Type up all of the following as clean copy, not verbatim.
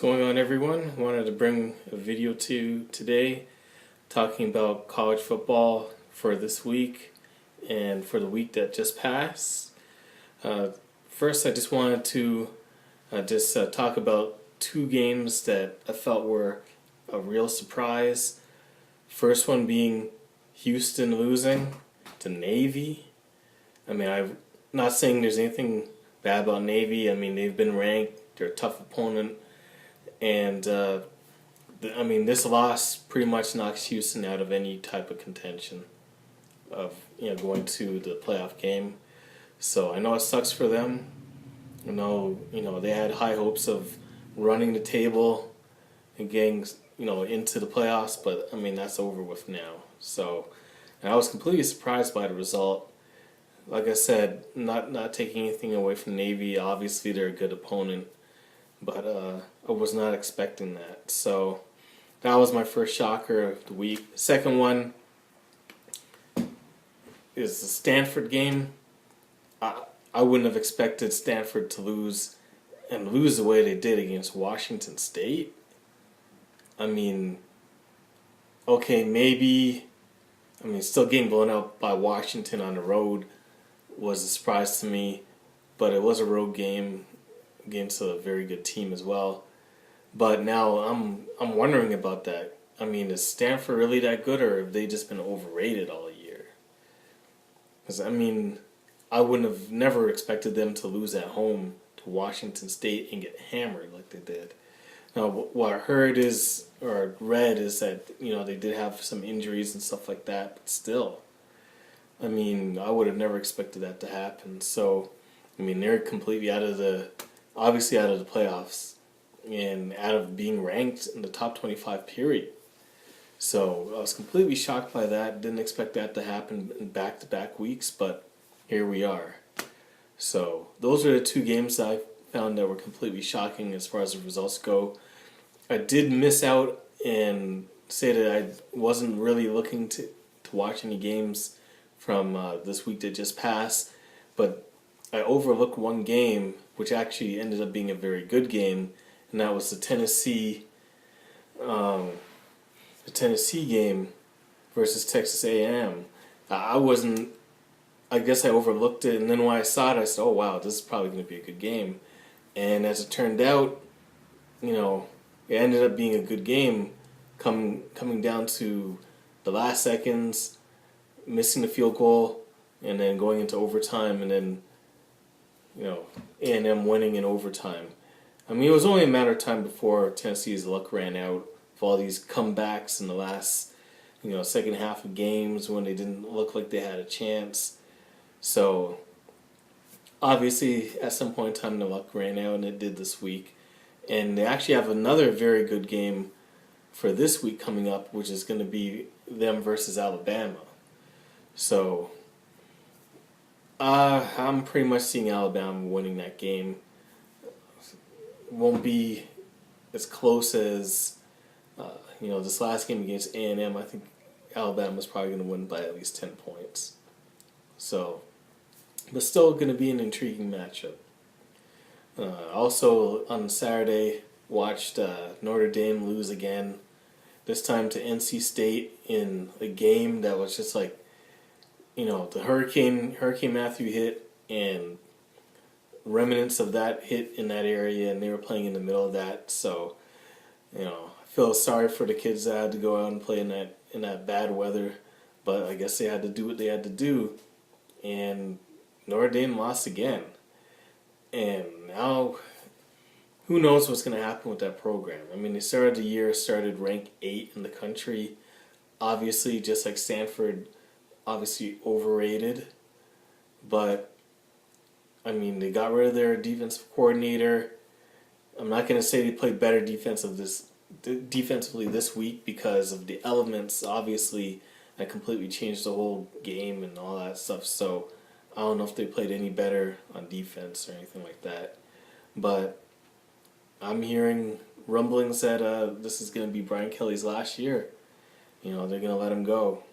going on, everyone? I wanted to bring a video to you today talking about college football for this week and for the week that just passed. First, I just wanted to talk about two games that I felt were a real surprise. First one being Houston losing to Navy. I'm not saying there's anything bad about Navy. They've been ranked. They're a tough opponent. And this loss pretty much knocks Houston out of any type of contention of going to the playoff game. So I know it sucks for them. I know they had high hopes of running the table and getting into the playoffs, but that's over with now. So and I was completely surprised by the result. Like I said, not taking anything away from Navy. Obviously, they're a good opponent. But I was not expecting that. So that was my first shocker of the week. Second one is the Stanford game. I wouldn't have expected Stanford to lose the way they did against Washington State. Okay, maybe. Still getting blown out by Washington on the road was a surprise to me. But it was a road game against a very good team as well. But now I'm wondering about that. Is Stanford really that good, or have they just been overrated all year? Because I wouldn't have never expected them to lose at home to Washington State and get hammered like they did. Now, what I heard is, or read, is that they did have some injuries and stuff like that, but still, I would have never expected that to happen. So, they're completely obviously out of the playoffs and out of being ranked in the top 25 period. So I was completely shocked by that. Didn't expect that to happen in back-to-back weeks, but here we are. So those are the two games that I found that were completely shocking as far as the results go. I did miss out and say that I wasn't really looking to watch any games from this week that just passed, but I overlooked one game, which actually ended up being a very good game, and that was the Tennessee game versus Texas A&M. I guess I overlooked it, and then when I saw it, I said, "Oh wow, this is probably going to be a good game." And as it turned out, it ended up being a good game, coming down to the last seconds, missing the field goal, and then going into overtime, and then A&M winning in overtime. It was only a matter of time before Tennessee's luck ran out with all these comebacks in the last, second half of games when they didn't look like they had a chance. So, obviously, at some point in time, the luck ran out, and it did this week. And they actually have another very good game for this week coming up, which is going to be them versus Alabama. So, I'm pretty much seeing Alabama winning that game. Won't be as close as this last game against A&M. I think Alabama's probably going to win by at least 10 points. So, but still going to be an intriguing matchup. Also on Saturday, watched Notre Dame lose again. This time to NC State in a game that was just like, the Hurricane Matthew hit, and remnants of that hit in that area, and they were playing in the middle of that. So, I feel sorry for the kids that had to go out and play in that bad weather, but I guess they had to do what they had to do, and Notre Dame lost again. And now, who knows what's going to happen with that program? They started the year ranked 8 in the country, obviously just like Stanford. Obviously overrated, but they got rid of their defensive coordinator. I'm not going to say they played better defensively this week because of the elements, obviously, that completely changed the whole game and all that stuff. So I don't know if they played any better on defense or anything like that. But I'm hearing rumblings that this is going to be Brian Kelly's last year. They're going to let him go.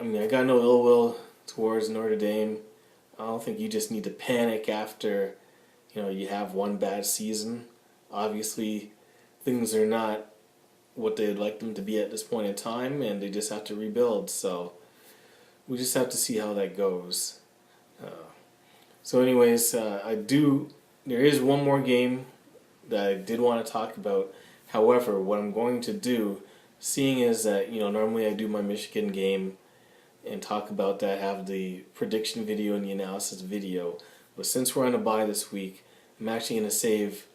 I got no ill will towards Notre Dame. I don't think you just need to panic after, You have one bad season. Obviously, things are not what they'd like them to be at this point in time, and they just have to rebuild. So we just have to see how that goes. So anyways, there is one more game that I did want to talk about. However, what I'm going to do, seeing is that, normally I do my Michigan game and talk about that, have the prediction video and the analysis video. But since we're on a bye this week, I'm actually going to save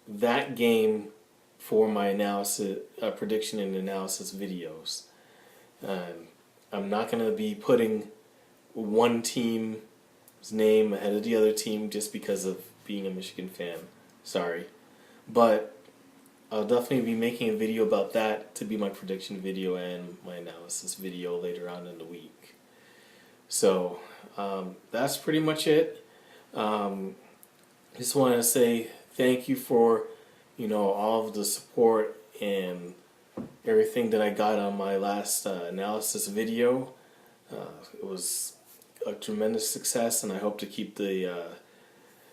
that game for my analysis, prediction and analysis videos. I'm not going to be putting one team's name ahead of the other team just because of being a Michigan fan. Sorry. But I'll definitely be making a video about that to be my prediction video and my analysis video later on in the week. So that's pretty much it. Just want to say thank you for all of the support and everything that I got on my last analysis video. It was a tremendous success, and I hope to keep the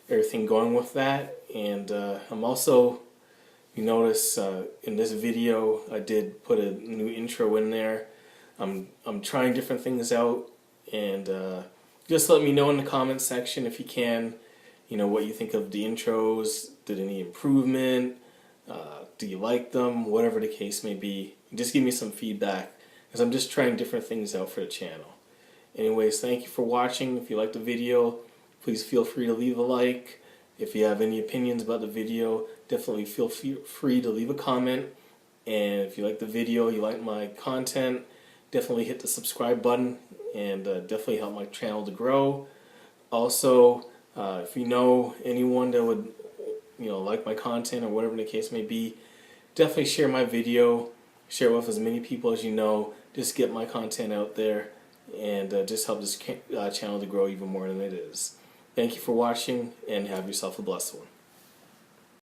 everything going with that. And I'm also, you notice in this video I did put a new intro in there. I'm trying different things out, and just let me know in the comments section if you can, what you think of the intros. Did any improvement? Do you like them? Whatever the case may be, just give me some feedback, because I'm just trying different things out for the channel. Anyways, thank you for watching. If you liked the video, please feel free to leave a like. If you have any opinions about the video, definitely feel free to leave a comment. And if you like the video, you like my content, definitely hit the subscribe button, and definitely help my channel to grow. Also, if you know anyone that would like my content or whatever the case may be, definitely share my video, share it with as many people as you know. Just get my content out there, and just help this channel to grow even more than it is. Thank you for watching, and have yourself a blessed one.